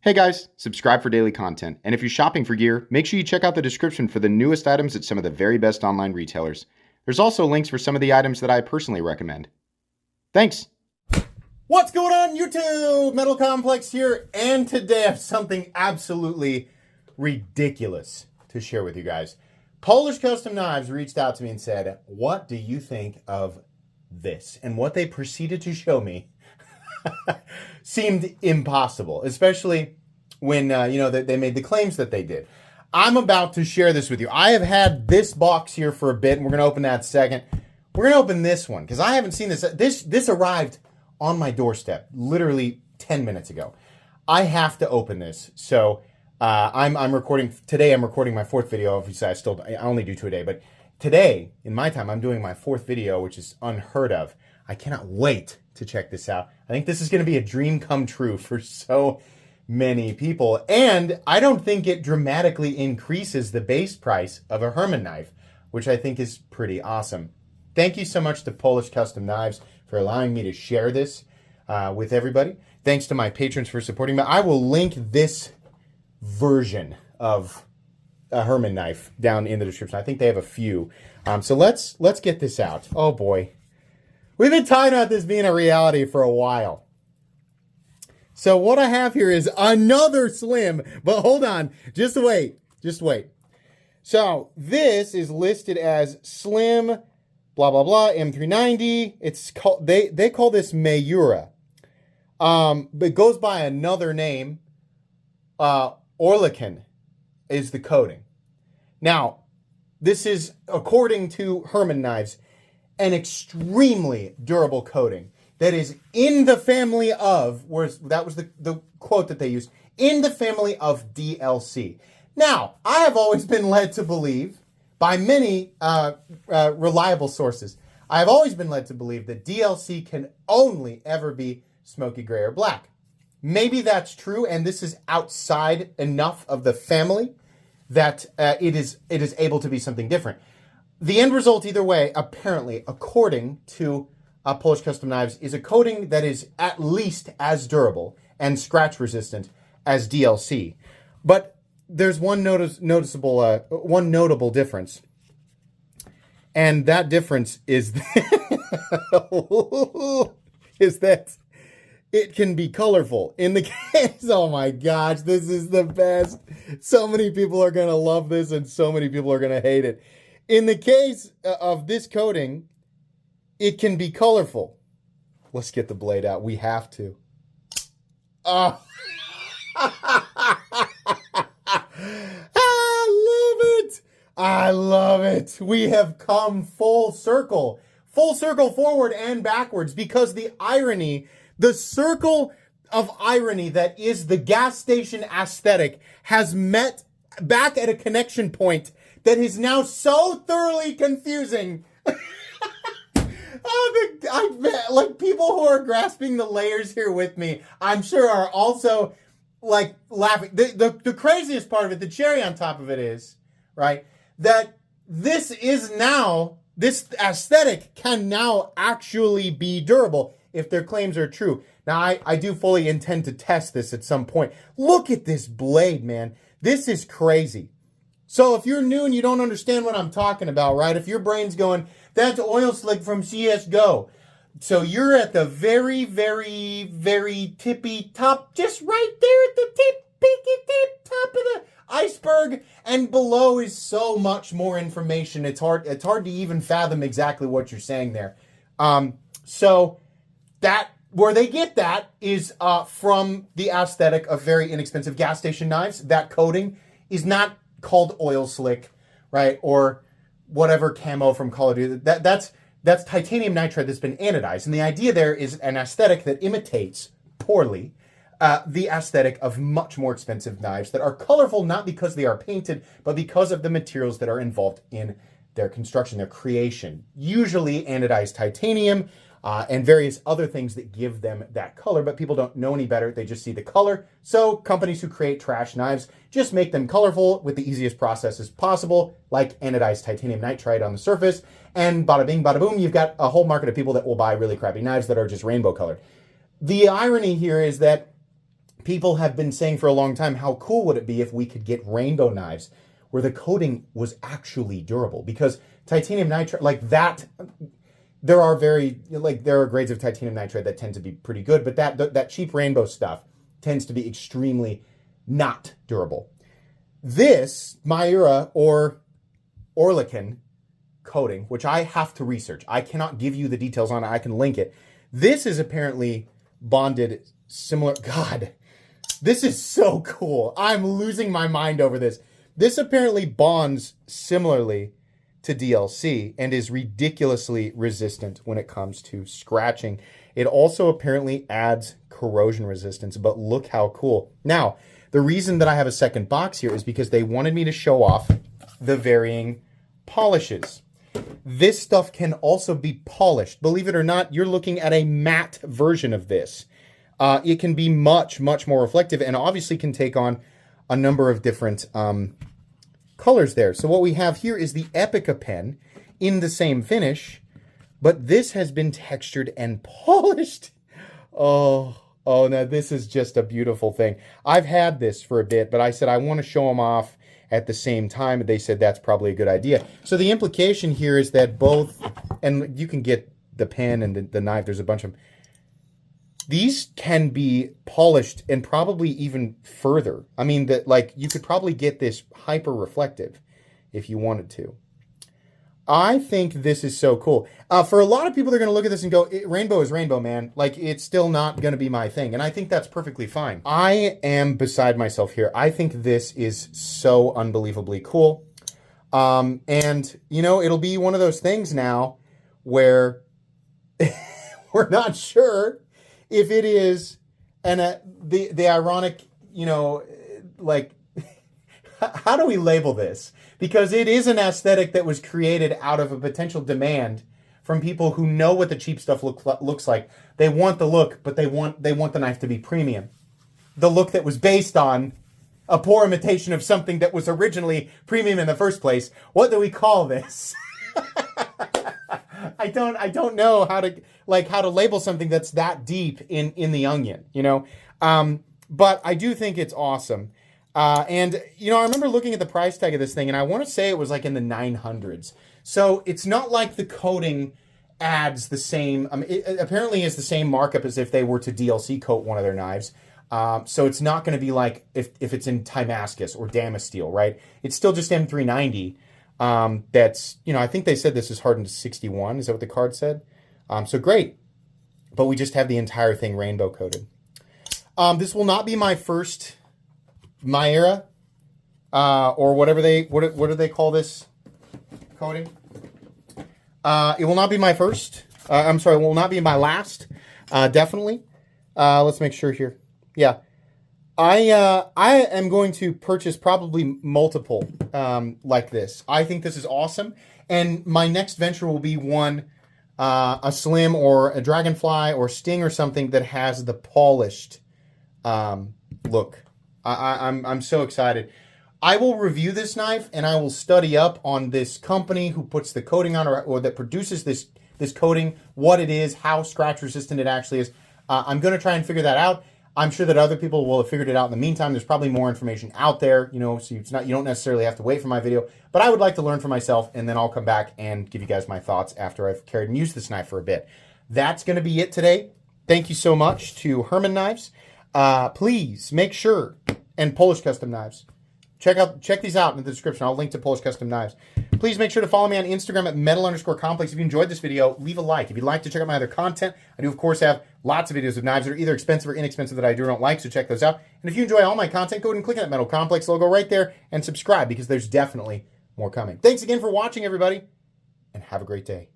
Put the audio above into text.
Hey guys, subscribe for daily content, and if you're shopping for gear, make sure you check out the description for the newest items at some of the very best online retailers. There's also links for some of the items that I personally recommend. Thanks! What's going on, YouTube? Metal Complex here, and today I have something absolutely ridiculous to share with you guys. Polish Custom Knives reached out to me and said, what do you think of this? And what they proceeded to show me seemed impossible, especially when, they made the claims that they did. I'm about to share this with you. I have had this box here for a bit, and we're going to open that second. We're going to open this one, because I haven't seen this. This arrived on my doorstep literally 10 minutes ago. I have to open this. So I'm recording today. I'm recording my fourth video. Obviously, I only do 2 a day, but today in my time, I'm doing my fourth video, which is unheard of. I cannot wait to check this out. I think this is going to be a dream come true for so many people. And I don't think it dramatically increases the base price of a Herman knife, which I think is pretty awesome. Thank you so much to Polish Custom Knives for allowing me to share this with everybody. Thanks to my patrons for supporting me. I will link this version of a Herman knife down in the description. I think they have a few. So let's get this out. Oh boy. We've been talking about this being a reality for a while. So what I have here is another Slim, but hold on, just wait. So this is listed as Slim, blah, blah, blah, M390. It's called, they call this Mayura. But it goes by another name. Orliken is the coating. Now, this is, according to Herman Knives, an extremely durable coating that is in the family of, that was the quote that they used, in the family of DLC. Now, I have always been led to believe, by many reliable sources, I have always been led to believe that DLC can only ever be smoky gray or black. Maybe that's true, and this is outside enough of the family that it is able to be something different. The end result, either way, apparently, according to Polish Custom Knives, is a coating that is at least as durable and scratch resistant as DLC. But there's one notable difference, and that difference is is that it can be colorful. In the case, oh my gosh, this is the best. So many people are gonna love this, and so many people are gonna hate it. In the case of this coating, it can be colorful. Let's get the blade out. We have to. Oh. I love it. We have come full circle forward and backwards, because the irony, the circle of irony that is the gas station aesthetic has met back at a connection point that is now so thoroughly confusing. Like, people who are grasping the layers here with me, I'm sure are also like laughing. The craziest part of it, the cherry on top of it is, right, that this aesthetic can now actually be durable if their claims are true. Now, I do fully intend to test this at some point. Look at this blade, man. This is crazy. So if you're new and you don't understand what I'm talking about, right? If your brain's going, that's oil slick from CSGO. So you're at the very, very, very tippy top, just right there at the peaky tip top of the iceberg. And below is so much more information. It's hard to even fathom exactly what you're saying there. So that, where they get that is from the aesthetic of very inexpensive gas station knives. That coating is not called oil slick, right? Or whatever camo from Call of Duty. That's titanium nitride that's been anodized. And the idea there is an aesthetic that imitates poorly the aesthetic of much more expensive knives that are colorful, not because they are painted, but because of the materials that are involved in their construction, their creation. Usually anodized titanium, and various other things that give them that color, but people don't know any better. They just see the color. So companies who create trash knives just make them colorful with the easiest processes possible, like anodized titanium nitride on the surface, and bada bing, bada boom, you've got a whole market of people that will buy really crappy knives that are just rainbow colored. The irony here is that people have been saying for a long time, how cool would it be if we could get rainbow knives where the coating was actually durable? Because titanium nitride, like that, there are grades of titanium nitride that tend to be pretty good, but that cheap rainbow stuff tends to be extremely not durable. This Mayura or Orlican coating, which I have to research, I cannot give you the details on it, I can link it. This is apparently bonded similar. God, this is so cool. I'm losing my mind over this. This apparently bonds similarly to DLC and is ridiculously resistant when it comes to scratching. It also apparently adds corrosion resistance, but look how cool. Now, the reason that I have a second box here is because they wanted me to show off the varying polishes. This stuff can also be polished. Believe it or not, you're looking at a matte version of this. It can be much, much more reflective and obviously can take on a number of different colors there. So what we have here is the Epica pen in the same finish, but this has been textured and polished. Oh, now this is just a beautiful thing. I've had this for a bit, but I said I want to show them off at the same time, and they said that's probably a good idea. So the implication here is that both, and you can get the pen and the knife, there's a bunch of them. These can be polished and probably even further. I mean, you could probably get this hyper reflective if you wanted to. I think this is so cool. For a lot of people, they're going to look at this and go, rainbow is rainbow, man. Like, it's still not going to be my thing. And I think that's perfectly fine. I am beside myself here. I think this is so unbelievably cool. And, you know, it'll be one of those things now where we're not sure if it is, and the ironic, you know, like, how do we label this? Because it is an aesthetic that was created out of a potential demand from people who know what the cheap stuff looks like. They want the look, but they want the knife to be premium. The look that was based on a poor imitation of something that was originally premium in the first place. What do we call this? I don't know how to label something that's that deep in the onion, you know. But I do think it's awesome. And, you know, I remember looking at the price tag of this thing, and I want to say it was like in the 900s. So it's not like the coating adds the same, it apparently is the same markup as if they were to DLC coat one of their knives. So it's not going to be like if it's in Timascus or Damasteel, right? It's still just M390. That's, you know, I think they said this is hardened to 61. Is that what the card said? So great. But we just have the entire thing rainbow coated. This will not be my first Mayura, or whatever what do they call this coating? It will not be my first. I'm sorry, it will not be my last. Definitely. Let's make sure here. Yeah, I am going to purchase probably multiple like this. I think this is awesome, and my next venture will be one, a Slim or a Dragonfly or Sting or something that has the polished look. I'm so excited. I will review this knife and I will study up on this company who puts the coating on or that produces this coating, what it is, how scratch resistant it actually is. I'm going to try and figure that out. I'm sure that other people will have figured it out in the meantime. There's probably more information out there, you know, so you don't necessarily have to wait for my video, but I would like to learn for myself, and then I'll come back and give you guys my thoughts after I've carried and used this knife for a bit. That's going to be it today. Thank you so much to Herman Knives. Please make sure, and Polish Custom Knives. Check these out in the description. I'll link to Polish Custom Knives. Please make sure to follow me on Instagram at metal_complex. If you enjoyed this video, leave a like. If you'd like to check out my other content, I do, of course, have lots of videos of knives that are either expensive or inexpensive that I do or don't like, so check those out. And if you enjoy all my content, go ahead and click on that Metal Complex logo right there and subscribe, because there's definitely more coming. Thanks again for watching, everybody, and have a great day.